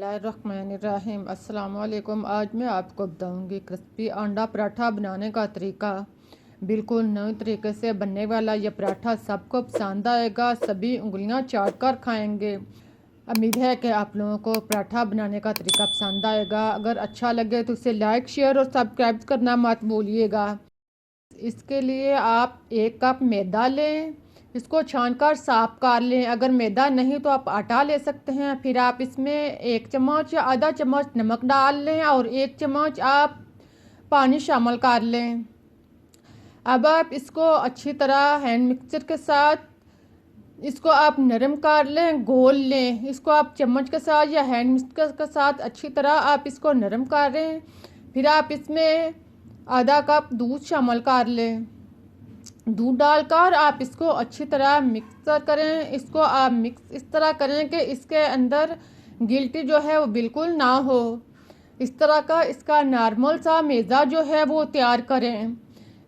बिस्मिल्लाहिर्रहमानिर्रहीम। अस्सलाम वालेकुम। आज मैं आपको बताऊंगी क्रिस्पी अंडा पराठा बनाने का तरीका। बिल्कुल नए तरीके से बनने वाला यह पराठा सबको पसंद आएगा, सभी उंगलियां चाट कर खाएंगे। उम्मीद है कि आप लोगों को पराठा बनाने का तरीका पसंद आएगा। अगर अच्छा लगे तो इसे लाइक, शेयर और सब्सक्राइब करना मत भूलिएगा। इसके लिए आप 1 कप मैदा लें, इसको छानकर साफ कर लें। अगर मैदा नहीं तो आप आटा ले सकते हैं। फिर आप इसमें 1 चम्मच या आधा चम्मच नमक डाल लें और 1 चम्मच आप पानी शामिल कर लें। अब आप इसको अच्छी तरह हैंड मिक्सर के साथ इसको आप नरम कर लें, घोल लें। इसको आप चम्मच के साथ या हैंड मिक्सर के साथ अच्छी तरह आप इसको नरम कर लें। फिर आप इसमें आधा कप दूध शामिल कर लें। दूध डालकर आप इसको अच्छी तरह मिक्स करें। इसको आप मिक्स इस तरह करें कि इसके अंदर गिल्टी जो है वो बिल्कुल ना हो। इस तरह का इसका नॉर्मल सा मैदा जो है वो तैयार करें।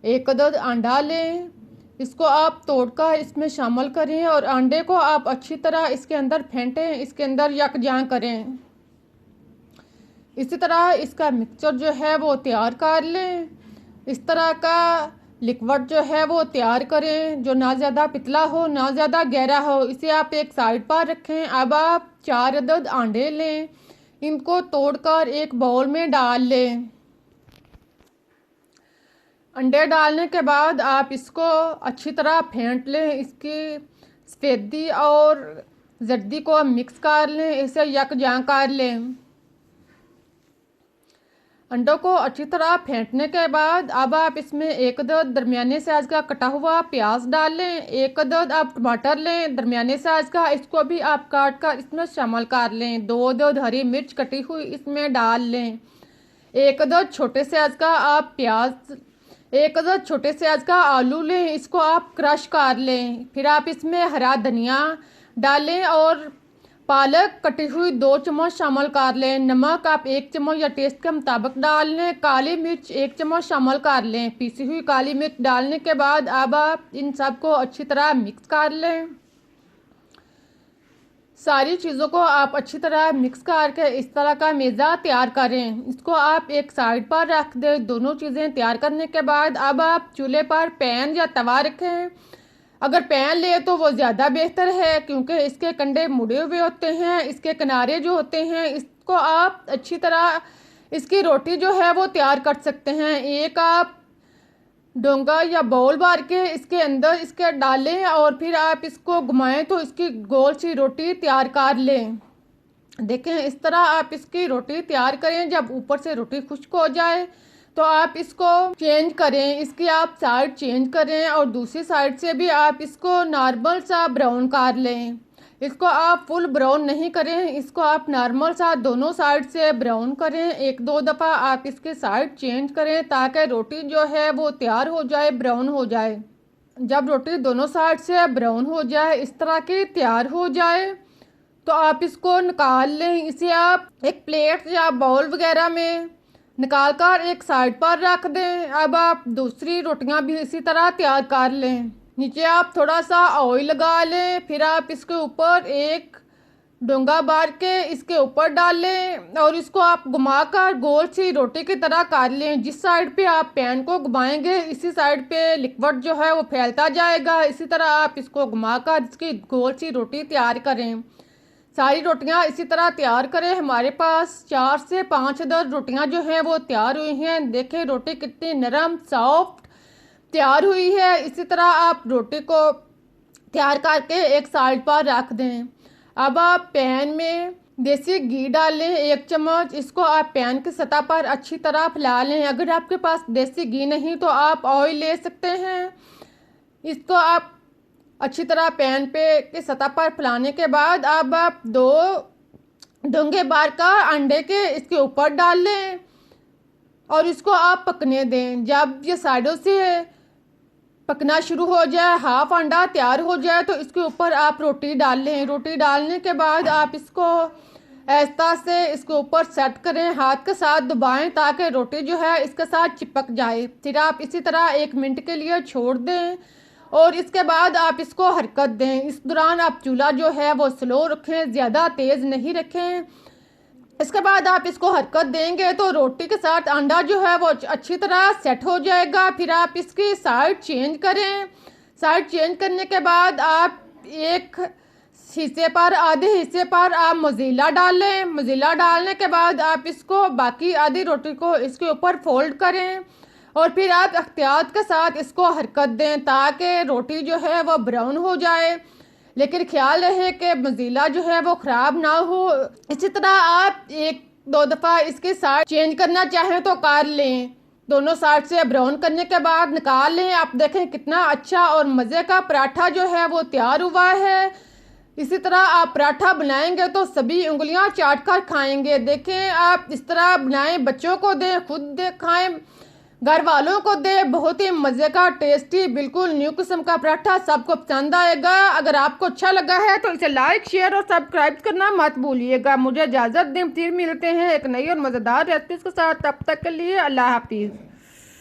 1 अदद अंडा लें, इसको आप तोड़कर इसमें शामिल करें और अंडे को आप अच्छी तरह इसके अंदर फेंटें, इसके अंदर यकजां करें। इसी तरह इसका मिक्सचर जो है वो तैयार कर लें। इस तरह का लिक्विड जो है वो तैयार करें, जो ना ज़्यादा पतला हो ना ज़्यादा गहरा हो। इसे आप एक साइड पर रखें। अब आप 4 अदद अंडे लें, इनको तोड़कर एक बाउल में डाल लें। अंडे डालने के बाद आप इसको अच्छी तरह फेंट लें। इसकी सफ़ेदी और जर्दी को मिक्स कर लें, इसे यकजां कर लें। अंडों को अच्छी तरह फेंटने के बाद अब आप इसमें 1 अदद दरमियाने साइज़ का कटा हुआ प्याज डाल लें। 1 अदद आप टमाटर लें दरमियाने साइज़ का, इसको भी आप काट कर इसमें शामिल कर लें। 2 अदद हरी मिर्च कटी हुई इसमें डाल लें। 1 अदद छोटे साइज़ का आप प्याज 1 अदद छोटे साइज़ का आलू लें, इसको आप क्रश कर लें। फिर आप इसमें हरा धनिया डालें और पालक कटी हुई 2 चम्मच शामिल कर लें। नमक आप 1 चम्मच या टेस्ट के मुताबिक डाल लें। काली मिर्च 1 चम्मच शामिल कर लें। पीसी हुई काली मिर्च डालने के बाद अब आप इन सबको अच्छी तरह मिक्स कर लें। सारी चीज़ों को आप अच्छी तरह मिक्स करके इस तरह का मैदा तैयार करें। इसको आप एक साइड पर रख दें। दोनों चीज़ें तैयार करने के बाद अब आप चूल्हे पर पैन या तवा रखें। अगर पैन ले तो वो ज़्यादा बेहतर है, क्योंकि इसके कंडे मुड़े हुए होते हैं। इसके किनारे जो होते हैं इसको आप अच्छी तरह इसकी रोटी जो है वो तैयार कर सकते हैं। एक आप डोंगा या बाउल भर के इसके अंदर इसके डालें और फिर आप इसको घुमाएं तो इसकी गोल सी रोटी तैयार कर लें। देखें इस तरह आप इसकी रोटी तैयार करें। जब ऊपर से रोटी खुश्क हो जाए तो आप इसको चेंज करें, इसकी आप साइड चेंज करें और दूसरी साइड से भी आप इसको नॉर्मल सा ब्राउन कर लें। इसको आप फुल ब्राउन नहीं करें, इसको आप नॉर्मल सा दोनों साइड से ब्राउन करें। 1-2 दफ़ा आप इसके साइड चेंज करें ताकि रोटी जो है वो तैयार हो जाए, ब्राउन हो जाए। जब रोटी दोनों साइड से ब्राउन हो जाए, इस तरह की तैयार हो जाए, तो आप इसको निकाल लें। इसे आप एक प्लेट या बाउल वगैरह में निकाल कर एक साइड पर रख दें। अब आप दूसरी रोटियां भी इसी तरह तैयार कर लें। नीचे आप थोड़ा सा ऑयल लगा लें, फिर आप इसके ऊपर एक डोंगा बार के इसके ऊपर डाल लें और इसको आप घुमाकर गोल सी रोटी की तरह कर लें। जिस साइड पे आप पैन को घुमाएंगे इसी साइड पे लिक्विड जो है वो फैलता जाएगा। इसी तरह आप इसको घुमाकर इसकी गोल सी रोटी तैयार करें। सारी रोटियां इसी तरह तैयार करें। हमारे पास 4 से 5 अदद रोटियां जो हैं वो तैयार हुई हैं। देखें रोटी कितनी नरम सॉफ्ट तैयार हुई है। इसी तरह आप रोटी को तैयार करके एक साइड पर रख दें। अब आप पैन में देसी घी डालें 1 चम्मच। इसको आप पैन की सतह पर अच्छी तरह फैला लें। अगर आपके पास देसी घी नहीं तो आप ऑयल ले सकते हैं। इसको आप अच्छी तरह पैन पे की सतह पर फैलाने के बाद अब आप 2 डोंगे बार का अंडे के इसके ऊपर डाल लें और इसको आप पकने दें। जब ये साइडों से पकना शुरू हो जाए, हाफ अंडा तैयार हो जाए, तो इसके ऊपर आप रोटी डाल लें। रोटी डालने के बाद आप इसको आहिस्ता से इसके ऊपर सेट करें, हाथ के साथ दबाएं ताकि रोटी जो है इसके साथ चिपक जाए। फिर आप इसी तरह 1 मिनट के लिए छोड़ दें और इसके बाद आप इसको हरकत दें। इस दौरान आप चूल्हा जो है वो स्लो रखें, ज़्यादा तेज़ नहीं रखें। इसके बाद आप इसको हरकत देंगे तो रोटी के साथ अंडा जो है वो अच्छी तरह सेट हो जाएगा। फिर आप इसकी साइड चेंज करें। साइड चेंज करने के बाद आप एक हिस्से पर, आधे हिस्से पर आप मोज़रेला डालें। मोज़रेला डालने के बाद आप इसको बाकी आधी रोटी को इसके ऊपर फोल्ड करें और फिर आप एहतियात के साथ इसको हरकत दें ताकि रोटी जो है वो ब्राउन हो जाए, लेकिन ख्याल रहे कि मोज़रेला जो है वो ख़राब ना हो। इसी तरह आप एक दो दफ़ा इसकी साइड चेंज करना चाहें तो कर लें। दोनों साइड से ब्राउन करने के बाद निकाल लें। आप देखें कितना अच्छा और मज़े का पराठा जो है वो तैयार हुआ है। इसी तरह आप पराठा बनाएंगे तो सभी उंगलियां चाट कर खाएंगे। देखें, आप इस तरह बनाएं, बच्चों को दें, खुद खाएं, घर वालों को दें। बहुत ही मज़े का, टेस्टी, बिल्कुल न्यू किस्म का पराठा सबको पसंद आएगा। अगर आपको अच्छा लगा है तो इसे लाइक, शेयर और सब्सक्राइब करना मत भूलिएगा। मुझे इजाज़त दें, फिर मिलते हैं एक नई और मज़ेदार रेसिपी के साथ। तब तक के लिए अल्लाह हाफिज़।